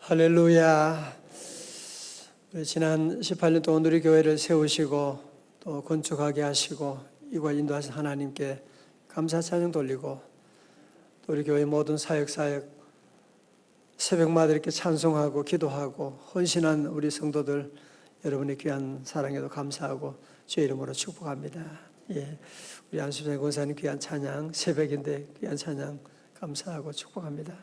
할렐루야. 우리 지난 18년 동안 우리 교회를 세우시고 또 건축하게 하시고 이과 인도하신 하나님께 감사 찬양 돌리고 또 우리 교회 모든 사역 새벽마다 이렇게 찬송하고 기도하고 헌신한 우리 성도들 여러분의 귀한 사랑에도 감사하고 주의 이름으로 축복합니다. 우리 안수정 권사님 귀한 찬양, 새벽인데 귀한 찬양 감사하고 축복합니다.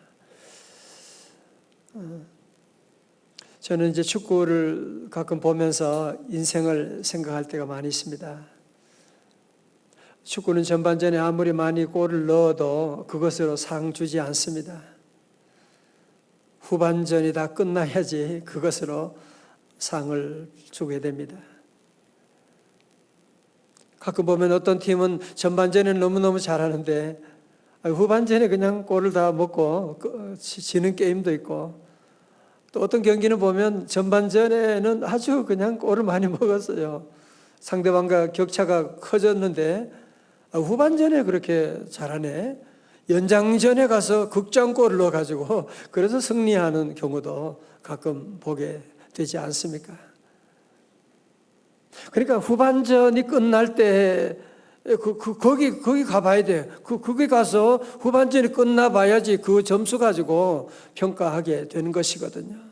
저는 이제 축구를 가끔 보면서 인생을 생각할 때가 많이 있습니다. 축구는 전반전에 아무리 많이 골을 넣어도 그것으로 상 주지 않습니다. 후반전이 다 끝나야지 그것으로 상을 주게 됩니다. 가끔 보면 어떤 팀은 전반전에는 너무너무 잘하는데 후반전에 그냥 골을 다 먹고 지는 게임도 있고, 또 어떤 경기는 보면 전반전에는 아주 그냥 골을 많이 먹었어요. 상대방과 격차가 커졌는데 후반전에 그렇게 잘하네. 연장전에 가서 극장골을 넣어가지고 그래서 승리하는 경우도 가끔 보게 되지 않습니까? 그러니까 후반전이 끝날 때 거기 가봐야 돼. 거기 가서 후반전이 끝나봐야지 그 점수 가지고 평가하게 되는 것이거든요.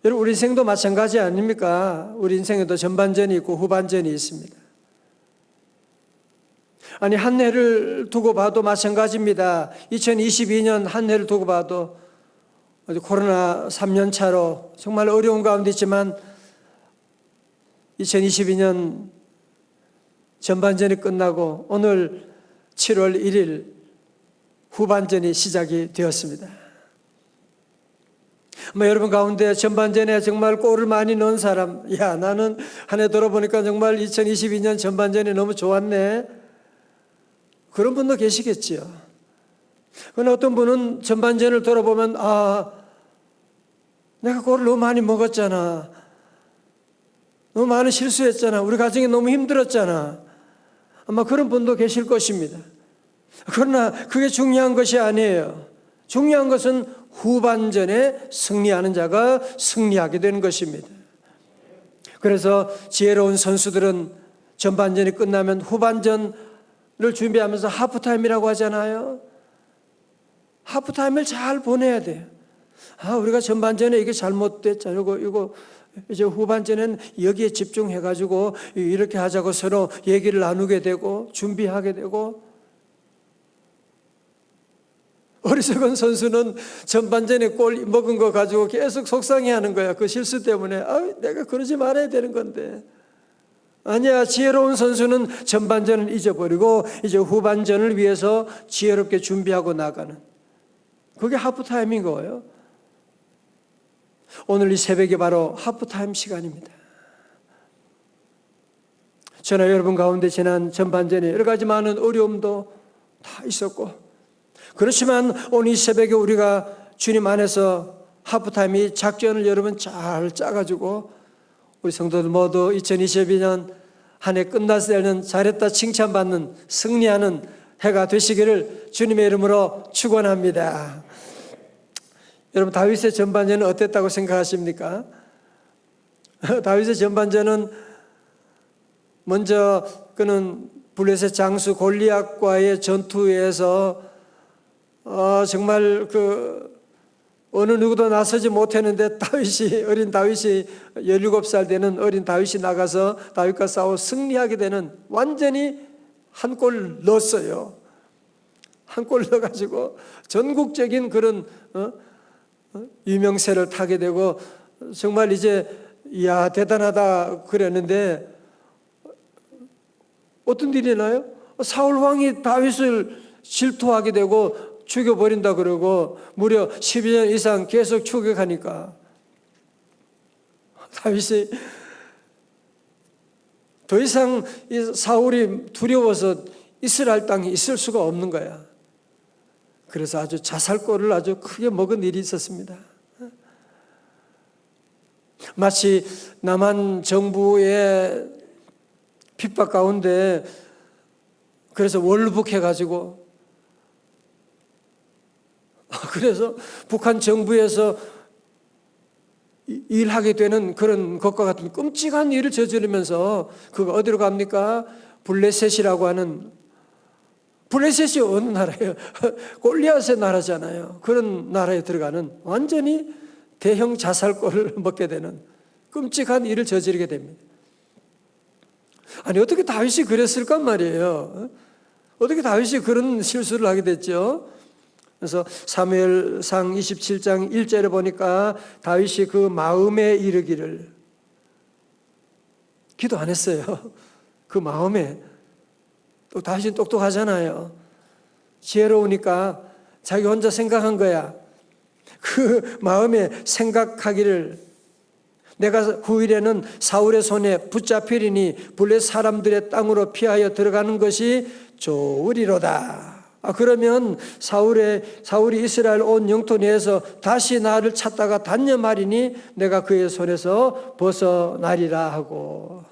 여러분, 우리 인생도 마찬가지 아닙니까? 우리 인생에도 전반전이 있고 후반전이 있습니다. 아니, 한 해를 두고 봐도 마찬가지입니다. 2022년 한 해를 두고 봐도 코로나 3년 차로 정말 어려운 가운데 있지만 2022년 전반전이 끝나고 오늘 7월 1일 후반전이 시작이 되었습니다. 여러분 가운데 전반전에 정말 골을 많이 넣은 사람, 나는 한 해 돌아보니까 정말 2022년 전반전이 너무 좋았네, 그런 분도 계시겠지요. 그러나 어떤 분은 전반전을 돌아보면 내가 골을 너무 많이 먹었잖아, 너무 많은 실수했잖아, 우리 가정이 너무 힘들었잖아, 아마 그런 분도 계실 것입니다. 그러나 그게 중요한 것이 아니에요. 중요한 것은 후반전에 승리하는 자가 승리하게 되는 것입니다. 그래서 지혜로운 선수들은 전반전이 끝나면 후반전을 준비하면서 하프타임이라고 하잖아요. 하프타임을 잘 보내야 돼요. 우리가 전반전에 이게 잘못됐잖아요. 이거 이제 후반전에는 여기에 집중해가지고 이렇게 하자고 서로 얘기를 나누게 되고 준비하게 되고, 어리석은 선수는 전반전에 골 먹은 거 가지고 계속 속상해하는 거야. 그 실수 때문에 내가 그러지 말아야 되는 건데. 아니야, 지혜로운 선수는 전반전을 잊어버리고 이제 후반전을 위해서 지혜롭게 준비하고 나가는, 그게 하프타임인 거예요. 오늘 이 새벽이 바로 하프타임 시간입니다. 저나 여러분 가운데 지난 전반전에 여러 가지 많은 어려움도 다 있었고, 그렇지만 오늘 이 새벽에 우리가 주님 안에서 하프타임이 작전을 여러분 잘 짜가지고 우리 성도들 모두 2022년 한 해 끝났을 때는 잘했다 칭찬받는 승리하는 해가 되시기를 주님의 이름으로 축원합니다. 여러분, 다윗의 전반전은 어땠다고 생각하십니까? 다윗의 전반전은 먼저 그는 블레셋 장수 골리앗과의 전투에서 정말 어느 누구도 나서지 못했는데 어린 다윗이 17살 되는 어린 다윗이 나가서 다윗과 싸워 승리하게 되는, 완전히 한 골 넣었어요. 한 골 넣어가지고 전국적인 그런 유명세를 타게 되고, 정말 이제 대단하다 그랬는데 어떤 일이 나요? 사울 왕이 다윗을 질투하게 되고 죽여버린다 그러고 무려 12년 이상 계속 추격하니까 다윗이 더 이상 이 사울이 두려워서 이스라엘 땅에 있을 수가 없는 거야. 그래서 아주 자살골을 아주 크게 먹은 일이 있었습니다. 마치 남한 정부의 핍박 가운데 그래서 월북해가지고 그래서 북한 정부에서 일하게 되는 그런 것과 같은 끔찍한 일을 저지르면서 그가 어디로 갑니까? 블레셋이라고 하는, 블레셋이 어느 나라예요? 골리앗의 나라잖아요. 그런 나라에 들어가는 완전히 대형 자살골을 먹게 되는 끔찍한 일을 저지르게 됩니다. 아니 어떻게 다윗이 그랬을까 말이에요. 어떻게 다윗이 그런 실수를 하게 됐죠? 그래서 사무엘상 27장 1절에 보니까 다윗이 그 마음에 이르기를, 기도 안 했어요. 그 마음에. 또 다윗은 똑똑하잖아요. 지혜로우니까 자기 혼자 생각한 거야. 그 마음에 생각하기를, 내가 후일에는 사울의 손에 붙잡히리니 블레셋 사람들의 땅으로 피하여 들어가는 것이 좋으리로다. 그러면 사울이 이스라엘 온 영토 내에서 다시 나를 찾다가 단념하리니 내가 그의 손에서 벗어나리라 하고.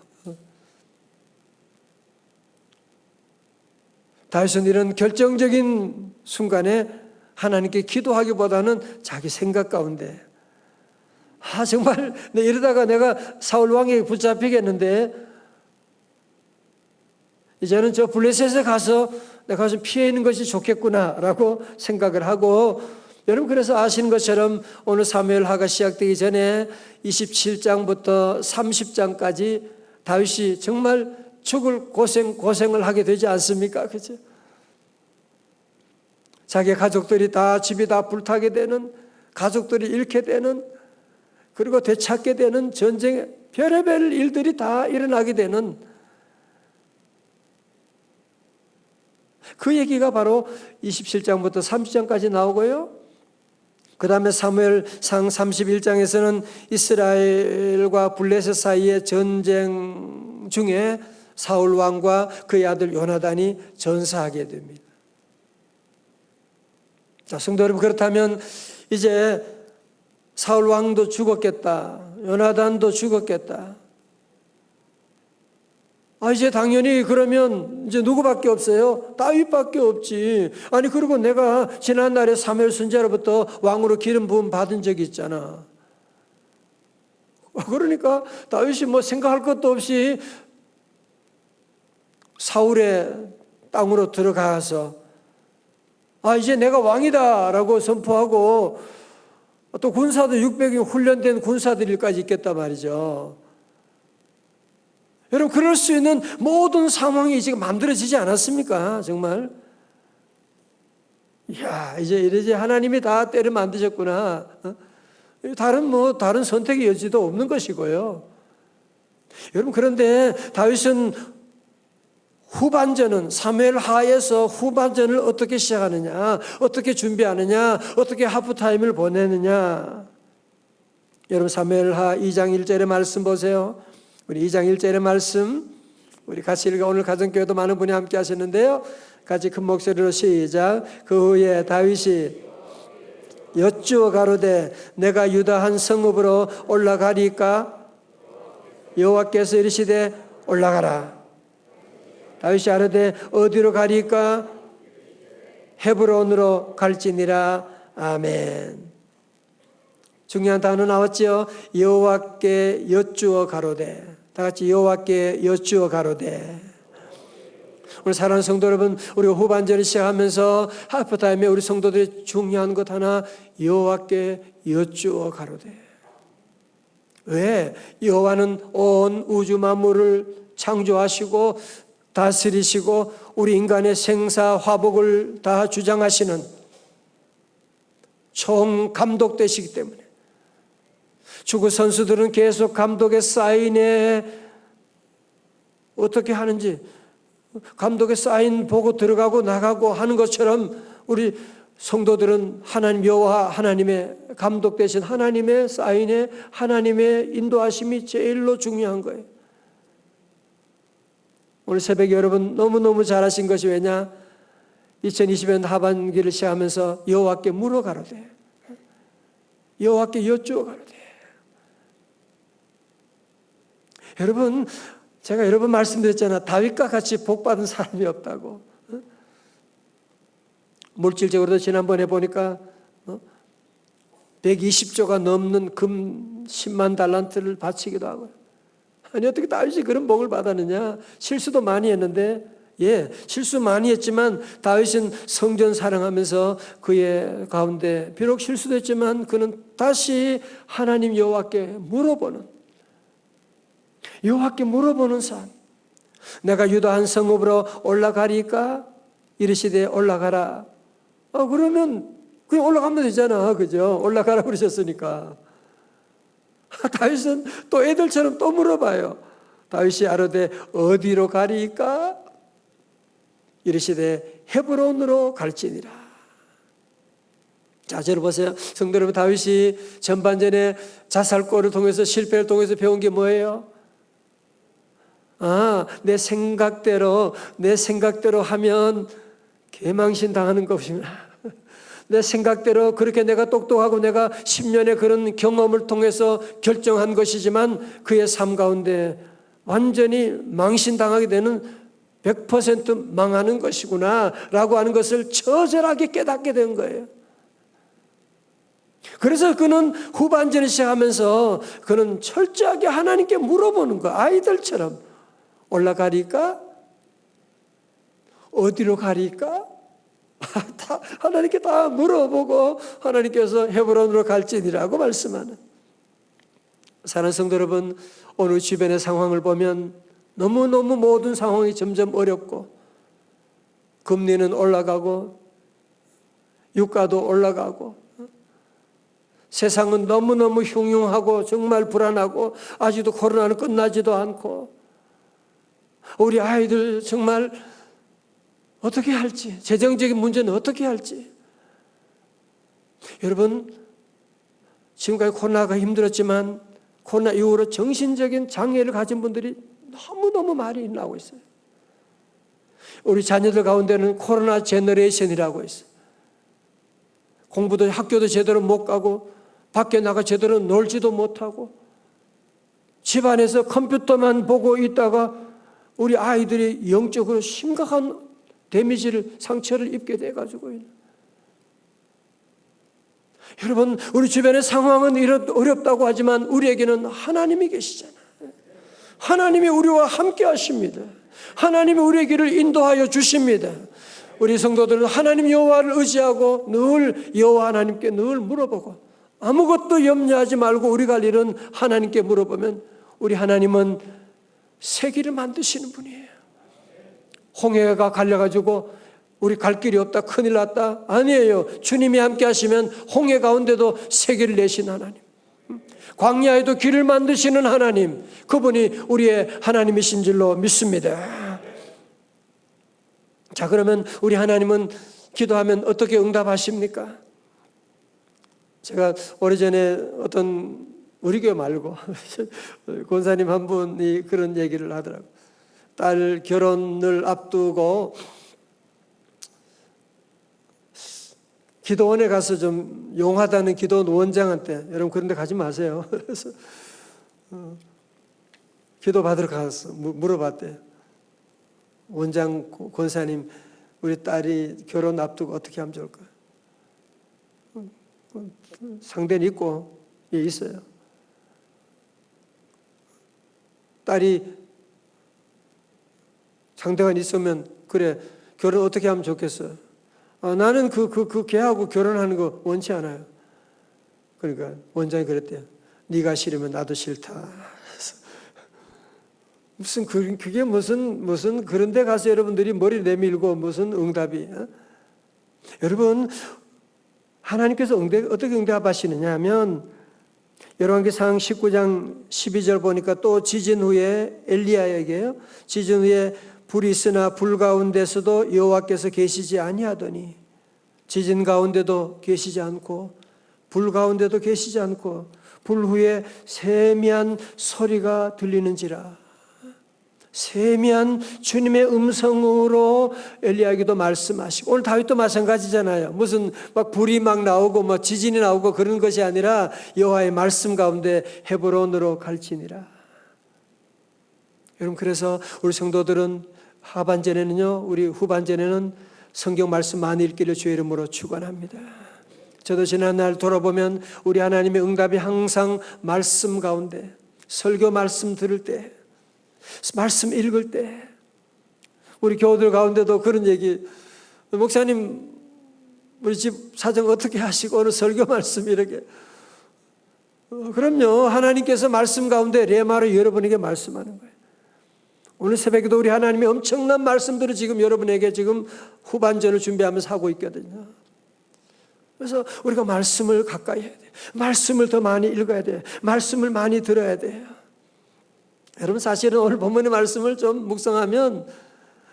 다윗은 이런 결정적인 순간에 하나님께 기도하기보다는 자기 생각 가운데, 정말 이러다가 내가 사울 왕에게 붙잡히겠는데 이제는 저 블레셋에 가서 내가 좀 피해 있는 것이 좋겠구나라고 생각을 하고, 여러분 그래서 아시는 것처럼 오늘 사무엘하가 시작되기 전에 27장부터 30장까지 다윗이 정말 죽을 고생을 하게 되지 않습니까? 그죠? 자기 가족들이 다, 집이 다 불타게 되는, 가족들이 잃게 되는, 그리고 되찾게 되는 전쟁에 별의별 일들이 다 일어나게 되는 그 얘기가 바로 27장부터 30장까지 나오고요. 그 다음에 사무엘상 31장에서는 이스라엘과 블레셋 사이의 전쟁 중에 사울 왕과 그의 아들 요나단이 전사하게 됩니다. 자, 성도 여러분, 그렇다면 이제 사울 왕도 죽었겠다, 요나단도 죽었겠다. 이제 당연히 그러면 이제 누구밖에 없어요? 다윗밖에 없지. 아니 그리고 내가 지난날에 사무엘 선지자로부터 왕으로 기름 부음 받은 적이 있잖아. 그러니까 다윗이 뭐 생각할 것도 없이 사울의 땅으로 들어가서 이제 내가 왕이다라고 선포하고, 또 군사도 600인 훈련된 군사들까지 있겠단 말이죠. 여러분 그럴 수 있는 모든 상황이 지금 만들어지지 않았습니까? 정말 이제 하나님이 다 때를 만드셨구나. 다른 선택의 여지도 없는 것이고요. 여러분 그런데 다윗은 후반전은, 사무엘하에서 후반전을 어떻게 시작하느냐, 어떻게 준비하느냐, 어떻게 하프타임을 보내느냐. 여러분 사무엘하 2장 1절의 말씀 보세요. 우리 2장 1절의 말씀 우리 같이 읽어. 오늘 가정교회도 많은 분이 함께 하셨는데요, 같이 큰 목소리로 시작. 그 후에 다윗이 여쭈어 가로되 내가 유다 한 성읍으로 올라가리까? 여호와께서 이르시되 올라가라. 다윗이 아뢰되 어디로 가리까? 헤브론으로 갈지니라. 아멘. 중요한 단어 나왔죠. 여호와께 여쭈어 가로되. 다 같이 여호와께 여쭈어 가로되. 오늘 사랑하는 성도 여러분, 우리가 후반전을 시작하면서 하프타임에 우리 성도들이 중요한 것 하나, 여호와께 여쭈어 가로되. 왜? 여호와는 온 우주 만물을 창조하시고 다스리시고 우리 인간의 생사 화복을 다 주장하시는 총 감독되시기 때문에, 축구 선수들은 계속 감독의 사인에 어떻게 하는지, 감독의 사인 보고 들어가고 나가고 하는 것처럼 우리 성도들은 하나님 여호와 하나님의 감독되신 하나님의 사인에, 하나님의 인도하심이 제일로 중요한 거예요. 오늘 새벽에 여러분 너무너무 잘하신 것이 왜냐? 2020년 하반기를 시작하면서 여호와께 물어 가로되, 여호와께 여쭈어 가로되. 여러분 제가 여러 번 말씀드렸잖아. 다윗과 같이 복받은 사람이 없다고. 물질적으로도 지난번에 보니까 120조가 넘는 금 10만 달란트를 바치기도 하고요. 아니 어떻게 다윗이 그런 복을 받았느냐? 실수도 많이 했는데 실수 많이 했지만 다윗은 성전 사랑하면서 그의 가운데 비록 실수도 했지만 그는 다시 하나님 여호와께 물어보는 삶. 내가 유다한 성읍으로 올라가리까? 이르시되 올라가라. 그러면 그냥 올라가면 되잖아. 그죠? 올라가라 그러셨으니까. 다윗은 또 애들처럼 또 물어봐요. 다윗이 아뢰되 어디로 가리까? 이르시되 헤브론으로 갈지니라. 자, 저를 보세요. 성도 여러분, 다윗이 전반전에 자살골을 통해서 실패를 통해서 배운 게 뭐예요? 내 생각대로 하면 개망신 당하는 것이구나. 내 생각대로 그렇게 내가 똑똑하고 내가 10년의 그런 경험을 통해서 결정한 것이지만 그의 삶 가운데 완전히 망신당하게 되는 100% 망하는 것이구나 라고 하는 것을 처절하게 깨닫게 된 거예요. 그래서 그는 후반전을 시작하면서 그는 철저하게 하나님께 물어보는 거야. 아이들처럼 올라가리까? 어디로 가리까? 하나님께 다 물어보고 하나님께서 헤브론으로 갈지니라고 말씀하는. 사랑하는 성도 여러분, 오늘 주변의 상황을 보면 너무너무 모든 상황이 점점 어렵고 금리는 올라가고 유가도 올라가고 세상은 너무너무 흉흉하고 정말 불안하고 아직도 코로나는 끝나지도 않고 우리 아이들 정말 어떻게 할지, 재정적인 문제는 어떻게 할지. 여러분, 지금까지 코로나가 힘들었지만 코로나 이후로 정신적인 장애를 가진 분들이 너무너무 많이 나오고 있어요. 우리 자녀들 가운데는 코로나 제너레이션이라고 있어요. 공부도 학교도 제대로 못 가고 밖에 나가 제대로 놀지도 못하고 집안에서 컴퓨터만 보고 있다가 우리 아이들이 영적으로 심각한 데미지를, 상처를 입게 돼가지고. 여러분, 우리 주변의 상황은 이런 어렵다고 하지만 우리에게는 하나님이 계시잖아요. 하나님이 우리와 함께 하십니다. 하나님이 우리의 길을 인도하여 주십니다. 우리 성도들은 하나님 여호와를 의지하고 늘 여호와 하나님께 늘 물어보고 아무것도 염려하지 말고 우리 갈 일은 하나님께 물어보면 우리 하나님은 세기를 만드시는 분이에요. 홍해가 갈려가지고 우리 갈 길이 없다, 큰일 났다. 아니에요. 주님이 함께 하시면 홍해 가운데도 세기를 내신 하나님, 광야에도 길을 만드시는 하나님, 그분이 우리의 하나님이신 줄로 믿습니다. 자, 그러면 우리 하나님은 기도하면 어떻게 응답하십니까? 제가 오래전에 어떤 우리 교회 말고 권사님 한 분이 그런 얘기를 하더라고요. 딸 결혼을 앞두고 기도원에 가서 좀 용하다는 기도원 원장한테, 여러분 그런 데 가지 마세요. 그래서 기도 받으러 가서 물어봤대요. 원장 권사님, 우리 딸이 결혼 앞두고 어떻게 하면 좋을까요? 상대는 있고, 있어요. 딸이 상대가 있으면 그래, 결혼 어떻게 하면 좋겠어요? 나는 그 걔하고 결혼하는 거 원치 않아요. 그러니까 원장이 그랬대요. 네가 싫으면 나도 싫다. 그게 무슨 그런 데 가서 여러분들이 머리 내밀고 무슨 응답이. 여러분, 하나님께서 어떻게 응답하시느냐 하면 열왕기상 19장 12절 보니까 또 지진 후에 엘리야에게요. 지진 후에 불이 있으나 불 가운데서도 여호와께서 계시지 아니하더니, 지진 가운데도 계시지 않고 불 가운데도 계시지 않고 불 후에 세미한 소리가 들리는지라. 세미한 주님의 음성으로 엘리야에게도 말씀하시고, 오늘 다윗도 마찬가지잖아요. 무슨 막 불이 막 나오고 뭐 지진이 나오고 그런 것이 아니라 여호와의 말씀 가운데 헤브론으로 갈지니라. 여러분, 그래서 우리 성도들은 하반전에는요, 우리 후반전에는 성경 말씀 많이 읽기를 주의 이름으로 축원합니다. 저도 지난날 돌아보면 우리 하나님의 응답이 항상 말씀 가운데, 설교 말씀 들을 때, 말씀 읽을 때, 우리 교우들 가운데도 그런 얘기, 목사님 우리 집 사정 어떻게 하시고 오늘 설교 말씀 이렇게. 그럼요, 하나님께서 말씀 가운데 레마로 여러분에게 말씀하는 거예요. 오늘 새벽에도 우리 하나님이 엄청난 말씀들을 지금 여러분에게 지금 후반전을 준비하면서 하고 있거든요. 그래서 우리가 말씀을 가까이 해야 돼요. 말씀을 더 많이 읽어야 돼요. 말씀을 많이 들어야 돼요. 여러분, 사실은 오늘 본문의 말씀을 좀 묵상하면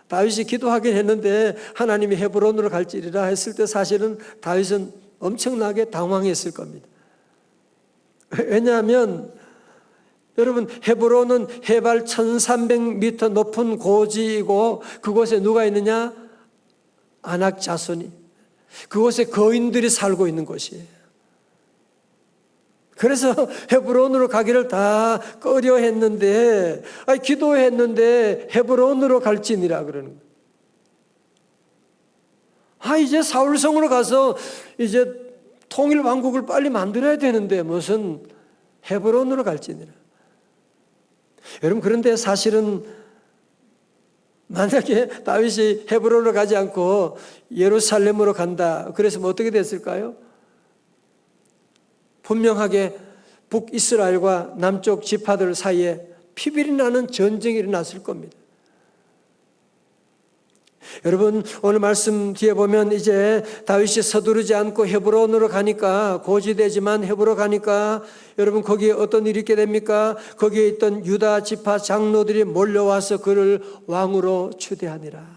다윗이 기도하긴 했는데 하나님이 헤브론으로 갈지리라 했을 때 사실은 다윗은 엄청나게 당황했을 겁니다. 왜냐하면 여러분, 헤브론은 해발 1300m 높은 고지이고 그곳에 누가 있느냐? 아낙 자손이, 그곳에 거인들이 살고 있는 곳이에요. 그래서 헤브론으로 가기를 다 꺼려했는데, 기도했는데 헤브론으로 갈지니라 그러는 거예요. 이제 사울성으로 가서 이제 통일 왕국을 빨리 만들어야 되는데 무슨 헤브론으로 갈지니라. 여러분, 그런데 사실은 만약에 다윗이 헤브론으로 가지 않고 예루살렘으로 간다, 그래서 어떻게 됐을까요? 분명하게 북이스라엘과 남쪽 지파들 사이에 피비리 나는 전쟁이 일어났을 겁니다. 여러분, 오늘 말씀 뒤에 보면 이제 다윗이 서두르지 않고 헤브론으로 가니까, 고지되지만 헤브론 가니까 여러분 거기에 어떤 일이 있게 됩니까? 거기에 있던 유다 지파 장로들이 몰려와서 그를 왕으로 추대하니라.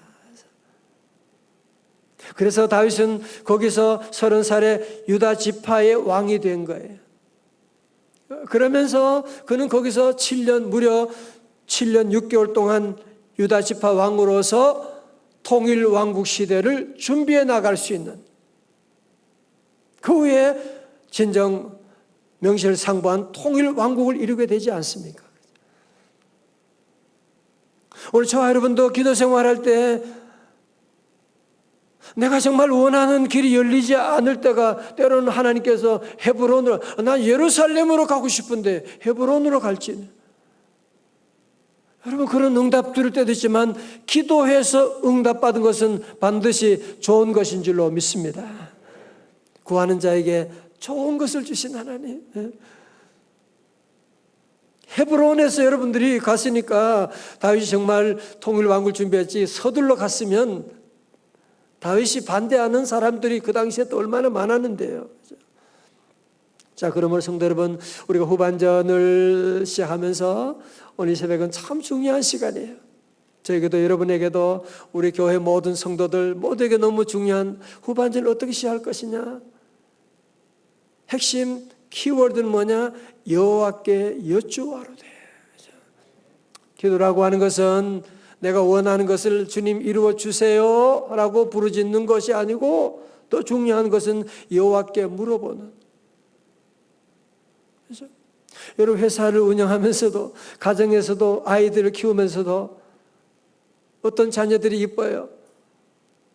그래서 다윗은 거기서 30살에 유다 지파의 왕이 된 거예요. 그러면서 그는 거기서 무려 7년 6개월 동안 유다 지파 왕으로서 통일 왕국 시대를 준비해 나갈 수 있는, 그 후에 진정 명실상부한 통일 왕국을 이루게 되지 않습니까? 오늘 저와 여러분도 기도 생활할 때 내가 정말 원하는 길이 열리지 않을 때가 때로는 하나님께서 헤브론으로, 난 예루살렘으로 가고 싶은데 헤브론으로 갈지. 여러분, 그런 응답 들을 때도 있지만 기도해서 응답받은 것은 반드시 좋은 것인 줄로 믿습니다. 구하는 자에게 좋은 것을 주신 하나님. 헤브론에서 여러분들이 갔으니까 다윗이 정말 통일 왕국을 준비했지, 서둘러 갔으면 다윗이 반대하는 사람들이 그 당시에 또 얼마나 많았는데요. 자, 그러므로 성도 여러분, 우리가 후반전을 시작하면서 오늘 새벽은 참 중요한 시간이에요. 저에게도 여러분에게도 우리 교회 모든 성도들 모두에게 너무 중요한 후반전을 어떻게 시작할 것이냐. 핵심 키워드는 뭐냐? 여호와께 여쭈어오되. 기도라고 하는 것은 내가 원하는 것을 주님 이루어 주세요 라고 부르짖는 것이 아니고, 또 중요한 것은 여호와께 물어보는. 그렇죠? 여러분, 회사를 운영하면서도, 가정에서도, 아이들을 키우면서도 어떤 자녀들이 이뻐요?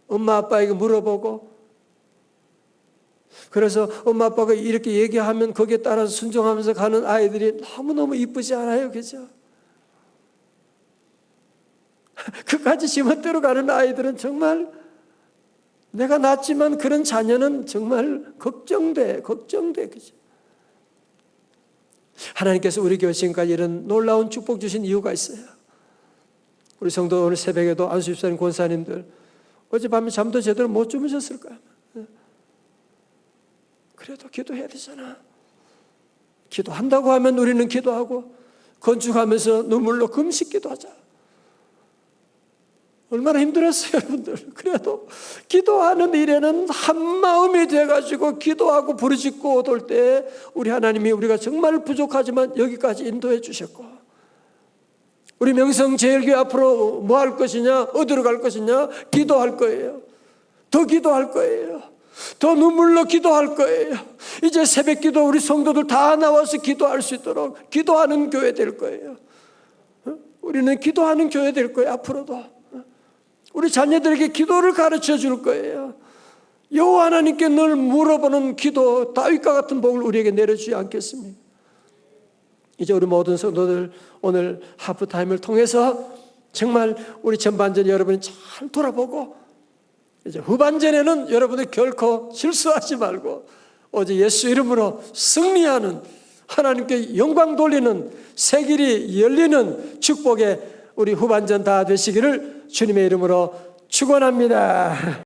엄마 아빠에게 물어보고, 그래서 엄마 아빠가 이렇게 얘기하면 거기에 따라서 순종하면서 가는 아이들이 너무너무 이쁘지 않아요? 그죠? 그까지 지멋대로 가는 아이들은 정말, 내가 낳았지만 그런 자녀는 정말 걱정돼. 그죠? 하나님께서 우리 교회 지금까지 이런 놀라운 축복 주신 이유가 있어요. 우리 성도 오늘 새벽에도 안수집사님, 권사님들 어젯밤에 잠도 제대로 못 주무셨을 거야. 그래도 기도해야 되잖아. 기도한다고 하면 우리는 기도하고, 건축하면서 눈물로 금식 기도하자. 얼마나 힘들었어요, 여러분들. 그래도 기도하는 일에는 한마음이 돼가지고 기도하고 부르짖고 얻을 때 우리 하나님이 우리가 정말 부족하지만 여기까지 인도해 주셨고, 우리 명성제일교회 앞으로 뭐 할 것이냐, 어디로 갈 것이냐, 기도할 거예요. 더 기도할 거예요. 더 눈물로 기도할 거예요. 이제 새벽 기도 우리 성도들 다 나와서 기도할 수 있도록 기도하는 교회 될 거예요. 우리는 기도하는 교회 될 거예요, 앞으로도. 우리 자녀들에게 기도를 가르쳐 줄 거예요. 여호와 하나님께 늘 물어보는 기도, 다윗과 같은 복을 우리에게 내려주지 않겠습니까? 이제 우리 모든 성도들 오늘 하프타임을 통해서 정말 우리 전반전 여러분이 잘 돌아보고 이제 후반전에는 여러분이 결코 실수하지 말고 오직 예수 이름으로 승리하는, 하나님께 영광 돌리는, 새 길이 열리는 축복의 우리 후반전 다 되시기를 주님의 이름으로 축원합니다.